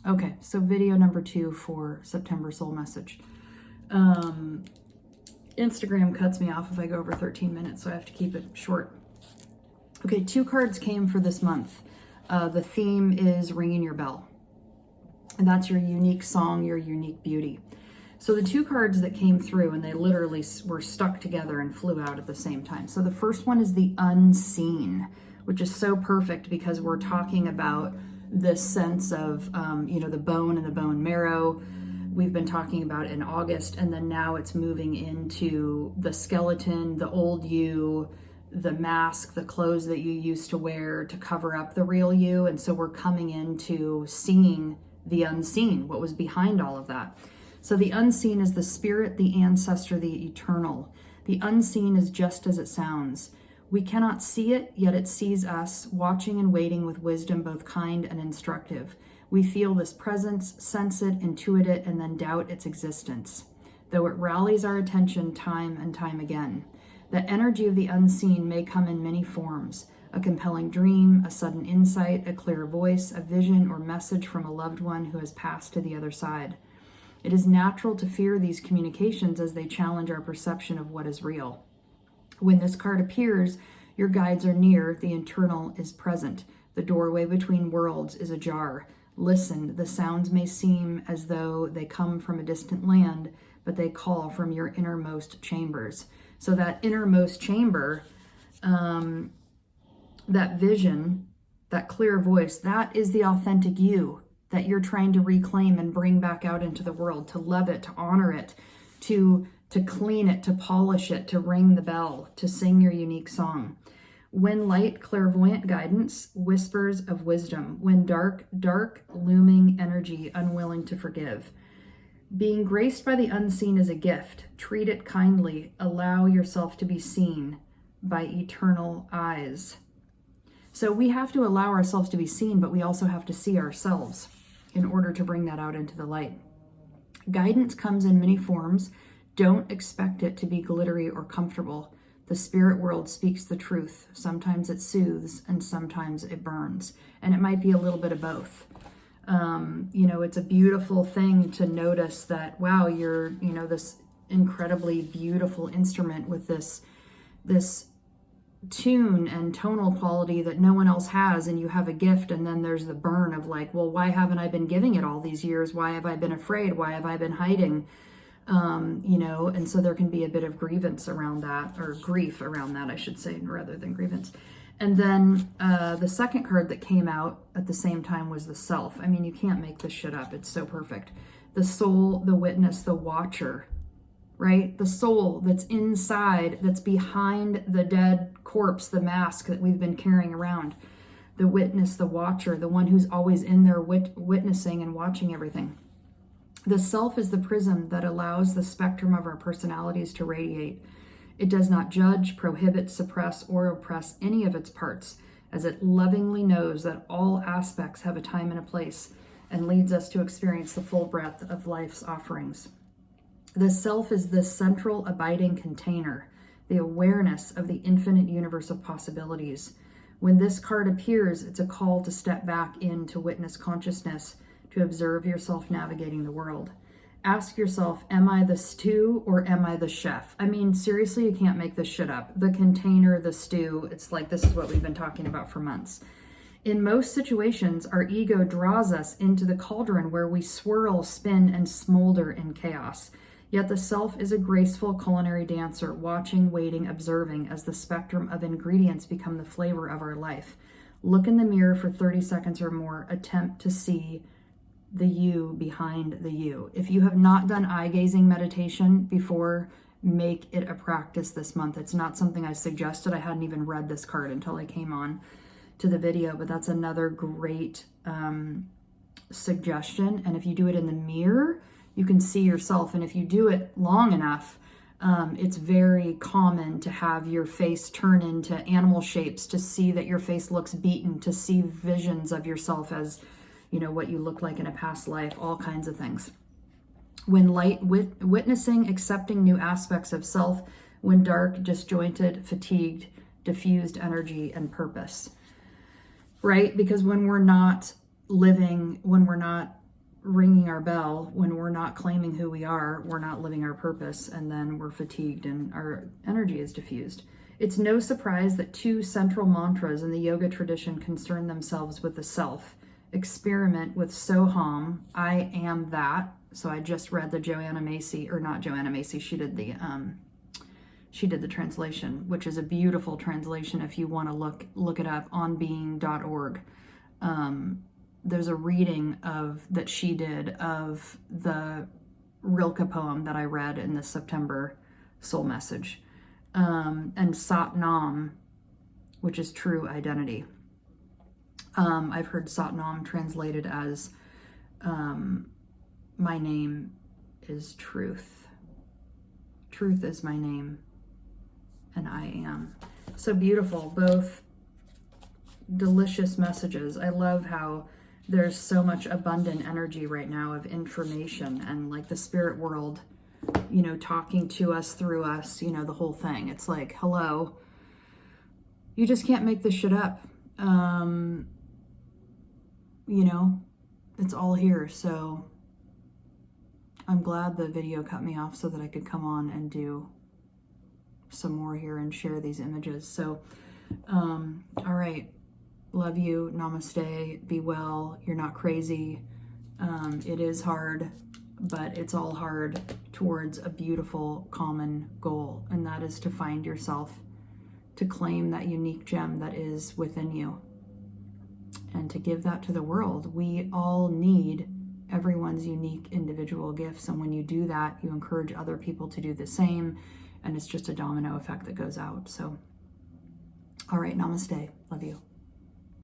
Okay, so video number 2 for September soul message. Instagram cuts me off if I go over 13 minutes, so I have to keep it short. Okay, 2 cards came for this month. The theme is ringing your bell. And that's your unique song, your unique beauty. So the 2 cards that came through, and they literally were stuck together and flew out at the same time. So the first one is the unseen, which is so perfect because we're talking about this sense of, the bone and the bone marrow. We've been talking about in August, and then now it's moving into the skeleton, the old you, the mask, the clothes that you used to wear to cover up the real you. And so we're coming into seeing the unseen, what was behind all of that. So the unseen is the spirit, the ancestor, the eternal. The unseen is just as it sounds. We cannot see it, yet it sees us, watching and waiting with wisdom both kind and instructive. We feel this presence, sense it, intuit it, and then doubt its existence, though it rallies our attention time and time again. The energy of the unseen may come in many forms: a compelling dream, a sudden insight, a clear voice, a vision or message from a loved one who has passed to the other side. It is natural to fear these communications as they challenge our perception of what is real. When this card appears, your guides are near, the internal is present. The doorway between worlds is ajar. Listen, the sounds may seem as though they come from a distant land, but they call from your innermost chambers. So that innermost chamber, that vision, that clear voice, that is the authentic you that you're trying to reclaim and bring back out into the world, to love it, to honor it, to clean it, to polish it, to ring the bell, to sing your unique song. When light, clairvoyant guidance, whispers of wisdom. When dark, looming energy, unwilling to forgive. Being graced by the unseen is a gift. Treat it kindly. Allow yourself to be seen by eternal eyes. So we have to allow ourselves to be seen, but we also have to see ourselves in order to bring that out into the light. Guidance comes in many forms. Don't expect it to be glittery or comfortable. The spirit world speaks the truth. Sometimes it soothes and sometimes it burns. And it might be a little bit of both. It's a beautiful thing to notice that, wow, you're, this incredibly beautiful instrument with this tune and tonal quality that no one else has, and you have a gift, and then there's the burn of like, well, why haven't I been giving it all these years? Why have I been afraid? Why have I been hiding? And so there can be a bit of grievance around that, or grief around that, I should say, rather than grievance. And then the second card that came out at the same time was the self. I mean, you can't make this shit up. It's so perfect. The soul, the witness, the watcher, right? The soul that's inside, that's behind the dead corpse, the mask that we've been carrying around. The witness, the watcher, the one who's always in there witnessing and watching everything. The self is the prism that allows the spectrum of our personalities to radiate. It does not judge, prohibit, suppress, or oppress any of its parts, as it lovingly knows that all aspects have a time and a place, and leads us to experience the full breadth of life's offerings. The self is this central abiding container, the awareness of the infinite universe of possibilities. When this card appears, it's a call to step back into witness consciousness, to observe yourself navigating the world. Ask yourself, am I the stew or am I the chef? I mean, seriously, you can't make this shit up. The container, the stew, it's like this is what we've been talking about for months. In most situations, our ego draws us into the cauldron where we swirl, spin, and smolder in chaos. Yet the self is a graceful culinary dancer, watching, waiting, observing as the spectrum of ingredients become the flavor of our life. Look in the mirror for 30 seconds or more. Attempt to see the you behind the you. If you have not done eye gazing meditation before, make it a practice this month. It's not something I suggested. I hadn't even read this card until I came on to the video, but that's another great suggestion. And if you do it in the mirror, you can see yourself. And if you do it long enough, it's very common to have your face turn into animal shapes, to see that your face looks beaten, to see visions of yourself as what you look like in a past life, all kinds of things. When light, witnessing, accepting new aspects of self. When dark, disjointed, fatigued, diffused energy and purpose. Right? Because when we're not living, when we're not ringing our bell when we're not claiming who we are, we're not living our purpose, and then we're fatigued and our energy is diffused. It's no surprise that two central mantras in the yoga tradition concern themselves with the self. Experiment with Soham, I am that. So I just read the Joanna Macy, or not Joanna Macy, she did the translation, which is a beautiful translation if you want to look it up, onbeing.org. There's a reading that she did of the Rilke poem that I read in the September Soul Message. And Sat Nam, which is true identity. I've heard Sat Nam translated as my name is truth. Truth is my name, and I am. So beautiful, both delicious messages. I love how there's so much abundant energy right now of information and like the spirit world, you know, talking to us, through us, you know, the whole thing. It's like, hello, you just can't make this shit up. You know, it's all here. So I'm glad the video cut me off so that I could come on and do some more here and share these images. So, all right. Love you. Namaste. Be well. You're not crazy. It is hard, but it's all hard towards a beautiful common goal. And that is to find yourself, to claim that unique gem that is within you, and to give that to the world. We all need everyone's unique individual gifts. And when you do that, you encourage other people to do the same. And it's just a domino effect that goes out. So, all right. Namaste. Love you.